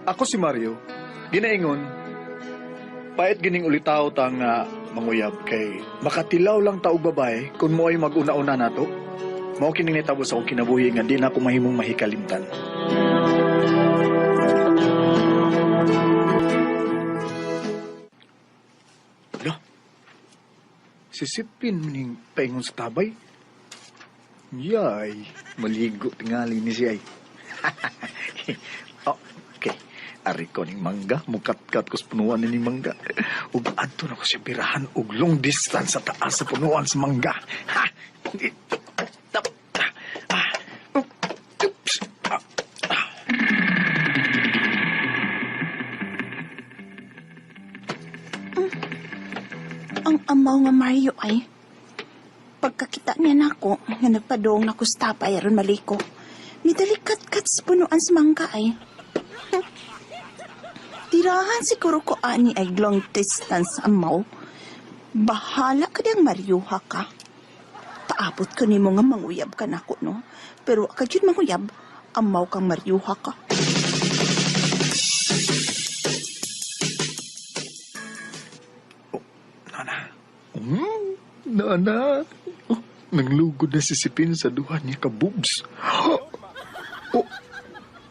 Ako si Mario. Ginaingon, pait gining ulitaw ta nga manguyab kay makatilaw lang ta og babae kung mo ay mag-una-una nato. Mao kining nitabo sa akong kinabuhi nga di na ako mahimong mahikalimtan. Hala, sisipin ning paingon sa tabay. Yay, maligo tingali ni siya. Oh, okay. Ari ko ning mangga, mukat-kat ko sa punuan ni mangga. Ug adto na ko siya birahan og long distance sa taas sa punuan sa mangga. Ha! Ang amaw nga Mario ay, pagkakita niya nako, nga nagpadong na ko sa tapay aron maliko, midalikat-kat sa punuan sa mangga ay. Tirahan siguro ko ani ay long distance amaw. Bahala ka diyang Marioha ka. Paabot ko ni mo nga manguyab ka nako, no? Pero ka dyan manguyab, amaw kang Marioha ka. Nana. Oh, nanglugod na si Sipin sa duha niya ka boobs. Oh,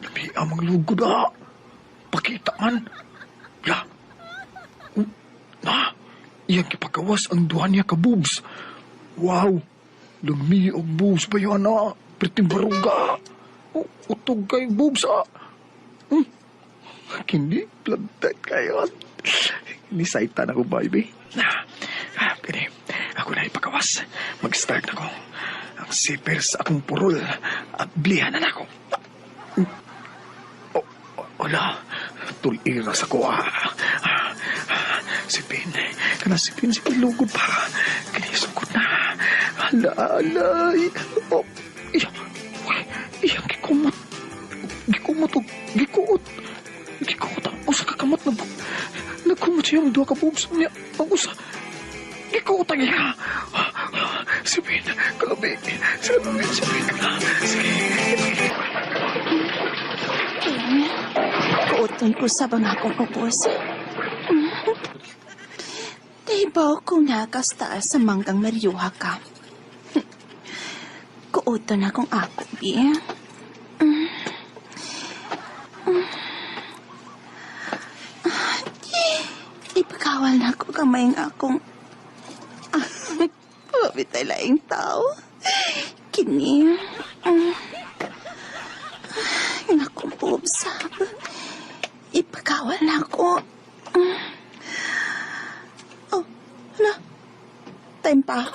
labi amang lugod Pakita man. Ya. Iyang kipagawas ang duha niya ka boobs. Wow. Lumi og boobs ba yun Priting baruga. Oh, utog kay boobs Kindi, plantat kayo. Nisaitan ako, baby. Pwede. Ako na ipagawas. Mag-start ako. Ang zipper sa akong purol. At blihanan ako. Wala. Tulira sa ko. Sipin. Kana sipin lugod pa. Kinisugod na. Alay. Iyang gikumot. Gikuot. Ang usa kakamot na nagkumot siya ang duha ka boobs niya. Ang usa. Ikuutang iya. Sipin, kalabi. Sipin. Sige. Kuuton ko sa bang akong upos. Dibaw ko nga taas sa manggang Marioha ka. Kuuton akong ako, bi. Ipagkawal na ako kamay ng akong pabitay laing tao. Kini. Yung akong bubsab. Ipagkawal na ako. Oh, hala. Time pa.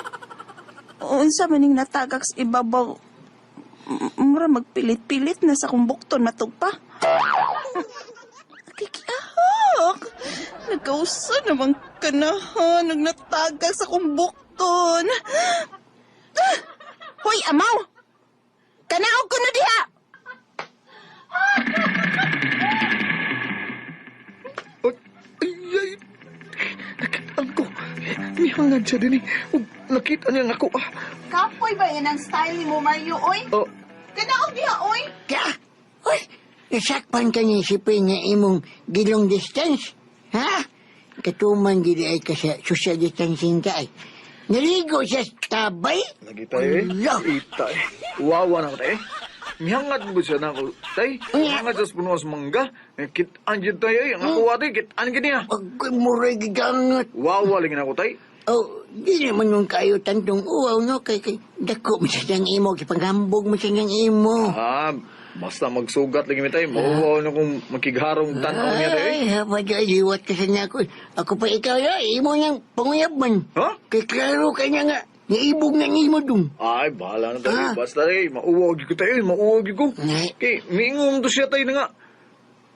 Unsa maning natagak sa ibabaw. Mura magpilit-pilit na sa kong bukton matugpa. Kikiahok. Nagkausa naman ka na ha. Nagnatagak sa kong bukton. Hoy, amaw! Kanaog ko na diha! Ay, nakitaan ko. Mihangad siya din nakita niya ako. Kapoy ba yan ang style ni mo, Mario, oy? Oh. Kanaog diha, oy? Kaya, uy, nasakpan ka niya sipin nga imong gilong distance. Ha? Katuman gili ay ka sa social distancing ka ay. Naligo siya sa tabay? Lagi tayo Ita Wawa na ko tayo. Mihangad mo siya na ako tayo. Mihangad siya sa puno sa mangga. Kitaan dyan tayo Ang ako tayo. Kitaan ka niya. Pagko'y muray gigangat. Wawa lagi na ako tayo. Oh, di naman nung kayo tantong uwaw, no? Kay dako mo siya ng imo. Kipanghambog mo siya ng imo. Basta magsugat lagi mi tayo. Mauwaw na kung makigharong tanaw niya tayo. Ay, hapadya, liwat ka sa niya ako. Ako pa ikaw ya, imo niyang panguyaban. Ha? Kay klaro ka niya nga. Naibog na imo dun. Ay, bahala na tayo. Basta tayo. Mauwaw ko tayo. Mauwaw ko. Kay, miingong to siya tayo na nga.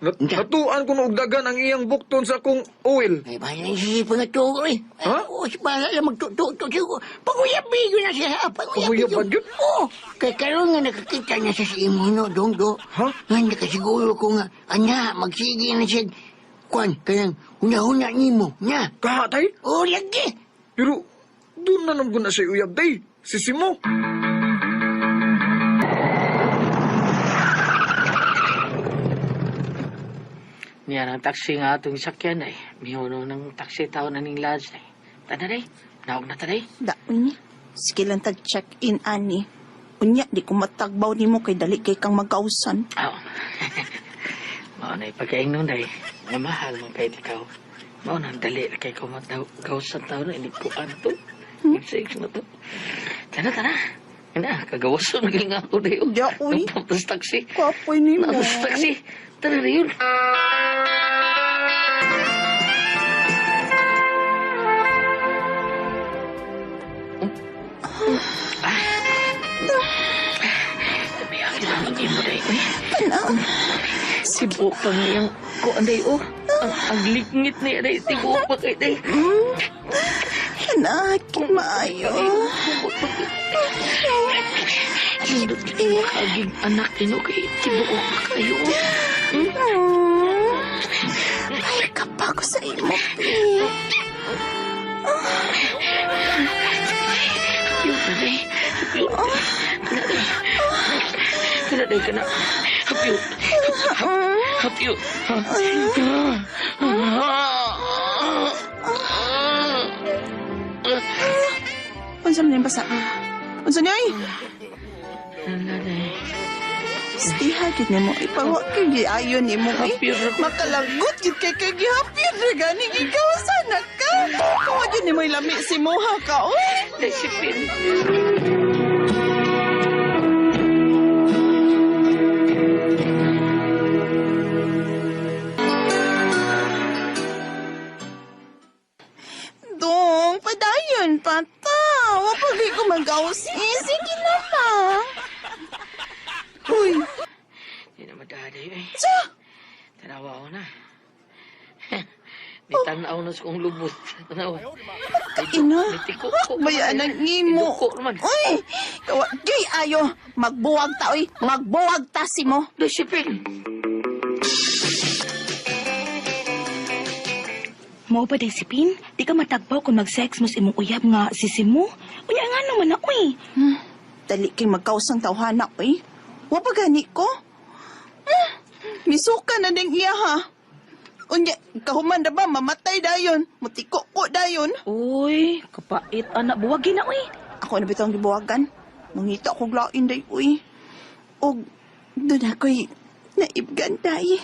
Natuan ko na ugdagan ang iyang bukton sa akong oil. Ay, bahala na siya pangaturo eh. Ha? Oo, bahala na magtututo siya ko. Panguyabi ko na siya. Panguyaban yun? Oo. Kay karoon nga nakakita niya siya sa imo, no, dong. Ha? Nga, nakasiguro ko nga. Anya, magsige na siya. Kwan, kayang huna-huna nimo. Nya. Kaha tayo? Oo, lagi. Pero, doon na naman ko na siya uyab tayo. Sisimo. Niya ng taxi nga atong sakyan ay. Mihuno ng taxi tao na ning lodge ay. Tada day. Naog na taday. Daon ni. Sige lang tag-check-in, ani. Unya, di ko matagbaw ni mo kay dali kay kang magkausan. Oo. Mao na ipagkaingnon day. Nga mahal mo kahit ikaw. Mao na dali na kay ko magkausan tao na inikuan to. Six na to. Tana. Ina, kagawason naging ako day. Ya, uy. Tapos taxi. Kapoy ni mo. Tapos taxi. Tara na yun. Sibo pa ngayang ko anday o. Ang lingit na yan ay tibo pa kay day. Anak, maayo. Sundot yung makaging anak nino kay tibo pa kayo. Ay, kapag sa imo, Pi. Yun na day. Kana day kana. Hapyo. Hapyo. Unsa man yung basa? Unsa niya ay? Kana day. Stiha gid nimo ipawa kay giayon nimo ay. Hapyo. Makalagot gid kay gihapyo ra gani ikaw sana ka. Kuha gid nimo ilami si Moha ka oy. Disipin. Dong, padayon pata. Wa pa gid ko magawas. Sige na pa. Uy, Di na madaday eh. sa Tanawa ko na. May tanaw na sa kong lubot. Tanawa. ina. May tiko ko. Bayan ang imo. Iduko naman. Uy, kawa gay ayo. Magbuwag ta oy. Magbuwag ta si mo. Disipin. Mao ba disipin? Di ka matagbaw kung mag-sex mo sa imong uyab nga sisi mo? Unya nga naman na, uy. Dali kay magkausang tawhana oy. Wa pa gani ko. Misuka na ding iya ha. Unya, kahuman na ba mamatay dayon? Mutiko ko dayon. Uy, kapait anak buwagi na, uy. Ako na bitang gibuwagan. Mangita akong lain day uy. Og doon ako'y naibgan day.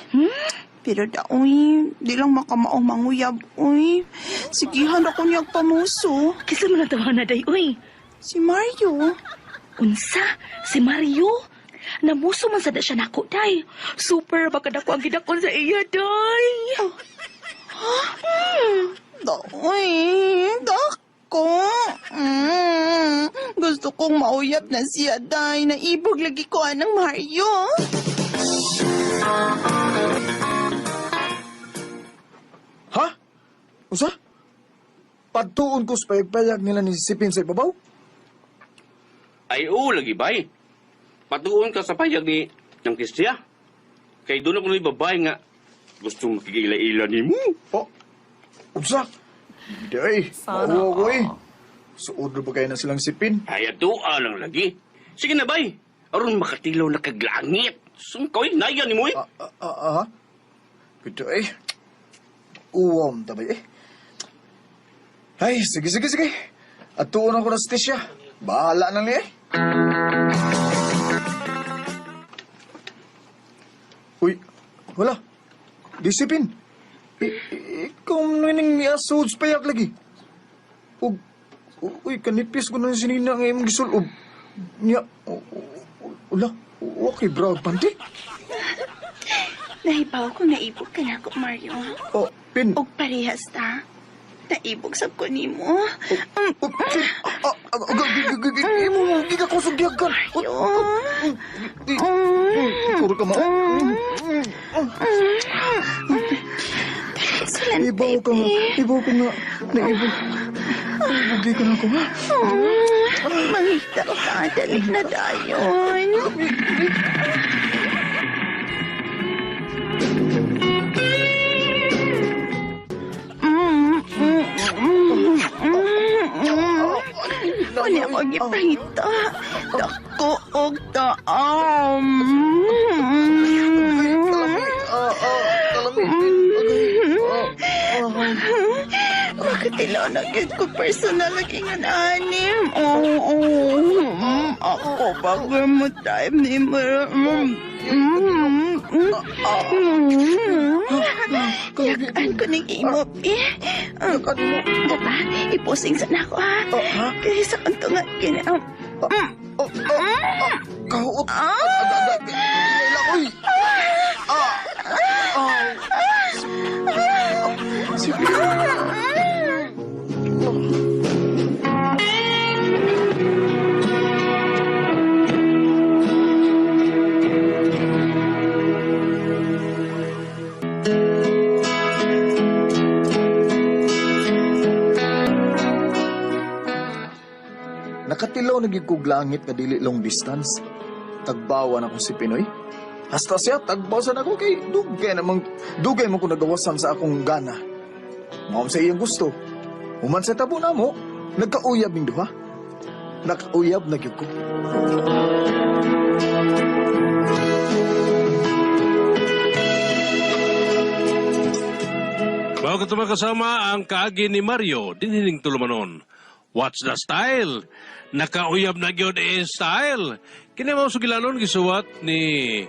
Pero da uy, di lang makamaong manguyab uy. Sigihan ako niyag pamuso. Kisa mo na tawa na, day, uy. Si Mario. Unsa? Si Mario? Namuso man sada siya nako, day. Super baka dako ang gidakon sa iya, day. Da uy, dako. Gusto kong mauyab na siya day. Naibog lagi ko anang Mario. Ha? Usa? Pagtuon ko sa payag nila ni Sipin sa ibabaw? Ay, oo, lagi bay. Patuon ka sa payag ni ng Kristiya. Kay doon ako na babae nga gusto makikila-ila ni mo. Oh, usa? Day, maawa ko eh. Suod ba kayo na silang Sipin? Ay, atua lang lagi. Sige na bay. Aron makatilaw na kaglangit. Sungkawin na yan ni mo eh. Pito eh. Uwam tabay eh. Ay, sige. At tuon ako na sa Tisya. Bahala na niya eh. Uy, wala. Disipin. Ikaw naning niasod sa payag lagi. Uy, kanipis ko na sinina ng imong gisulob. Niya, wala. Okay, bro, panty. Nahibaw ko naibog ka na ako, Mario. Oh, Pin. Og parehas ta. Naibog sab ko nimo. Hindi ka kusog diyagan. Puro ka mo. Ibaw ka nga. Naibog. Ibugay ka na ako, ha? Mangita ka, dali na dayon. Ano ako gipangita? Dako og taam. Kalami. Nakatilaw na gid ko personal lagi nga anim. Ako bago mo time ni Yakaan ko ng imo, Dapa, iposing sa nako, ha? Kaya sa kanto nga, Kahot. Sige. Nakatilaw na gid kog langit nga dili long distance. Tagbawan ako si Pinoy. Hasta siya tagbawasan ako kay dugay mo ko nagawasan sa akong gana. Mao sa iyang gusto. Human sa tabo na mo, nagkauyab ning duha. Nakauyab na gyud ko. Bago ka kasama ang kaagi ni Mario, dinhining tulumanon. What's the style? Nakauyab na gyud style. Kini mao sugilanon gisuwat ni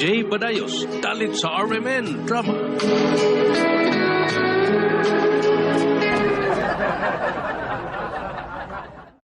Jay Badayos, dalit sa RMN Drama.